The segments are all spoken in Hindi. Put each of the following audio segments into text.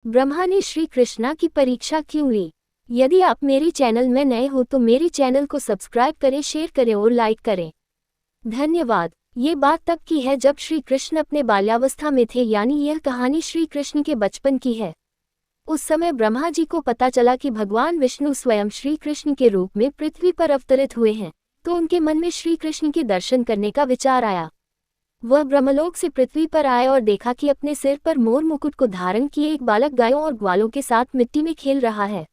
ब्रह्मा ने श्री कृष्णा की परीक्षा क्यों ली? यदि आप मेरे चैनल में नए हो तो मेरे चैनल को सब्सक्राइब करें, शेयर करें और लाइक करें। धन्यवाद। ये बात तब की है जब श्री कृष्ण अपने बाल्यावस्था में थे, यानी यह कहानी श्री कृष्ण के बचपन की है। उस समय ब्रह्मा जी को पता चला कि भगवान विष्णु स्वयं श्री कृष्ण के रूप में पृथ्वी पर अवतरित हुए हैं, तो उनके मन में श्री कृष्ण के दर्शन करने का विचार आया। वह ब्रह्मलोक से पृथ्वी पर आए और देखा कि अपने सिर पर मोर मुकुट को धारण किए एक बालक गायों और ग्वालों के साथ मिट्टी में खेल रहा है।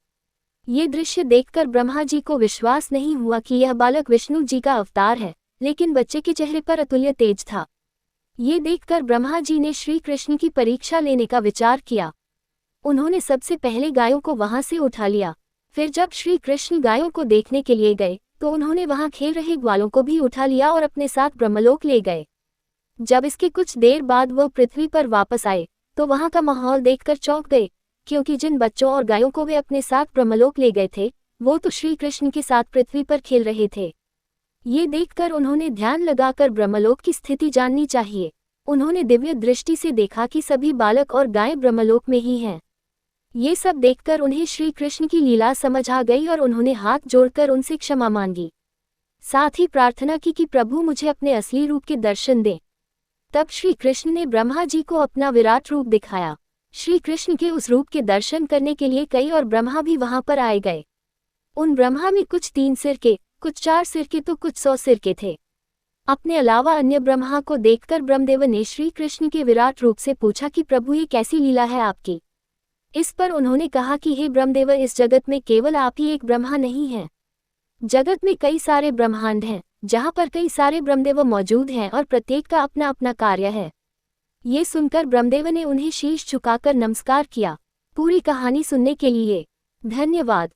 ये दृश्य देखकर ब्रह्मा जी को विश्वास नहीं हुआ कि यह बालक विष्णु जी का अवतार है, लेकिन बच्चे के चेहरे पर अतुल्य तेज था। ये देखकर ब्रह्मा जी ने श्री कृष्ण की परीक्षा लेने का विचार किया। उन्होंने सबसे पहले गायों को वहां से उठा लिया। फिर जब श्री कृष्ण गायों को देखने के लिए गए तो उन्होंने वहां खेल रहे ग्वालों को भी उठा लिया और अपने साथ ब्रह्मलोक ले गए। जब इसके कुछ देर बाद वह पृथ्वी पर वापस आए तो वहां का माहौल देखकर चौंक गए, क्योंकि जिन बच्चों और गायों को वे अपने साथ ब्रह्मलोक ले गए थे वो तो श्री कृष्ण के साथ पृथ्वी पर खेल रहे थे। ये देखकर उन्होंने ध्यान लगाकर ब्रह्मलोक की स्थिति जाननी चाहिए। उन्होंने दिव्य दृष्टि से देखा कि सभी बालक और गायें ब्रह्मलोक में ही हैं। ये सब देखकर उन्हें श्री कृष्ण की लीला समझ आ गई और उन्होंने हाथ जोड़कर उनसे क्षमा मांगी। साथ ही प्रार्थना की कि प्रभु मुझे अपने असली रूप के दर्शन दें। तब श्री कृष्ण ने ब्रह्मा जी को अपना विराट रूप दिखाया। श्री कृष्ण के उस रूप के दर्शन करने के लिए कई और ब्रह्मा भी वहां पर आए गए। उन ब्रह्मा में कुछ 3 सिर के, कुछ 4 सिर के तो कुछ 100 सिर के थे। अपने अलावा अन्य ब्रह्मा को देखकर ब्रह्मदेव ने श्री कृष्ण के विराट रूप से पूछा कि प्रभु ये कैसी लीला है आपकी? इस पर उन्होंने कहा कि हे ब्रह्मदेव, इस जगत में केवल आप ही एक ब्रह्मा नहीं हैं। जगत में कई सारे ब्रह्मांड हैं जहाँ पर कई सारे ब्रह्मदेव मौजूद हैं और प्रत्येक का अपना अपना कार्य है। ये सुनकर ब्रह्मदेव ने उन्हें शीश झुकाकर नमस्कार किया। पूरी कहानी सुनने के लिए धन्यवाद।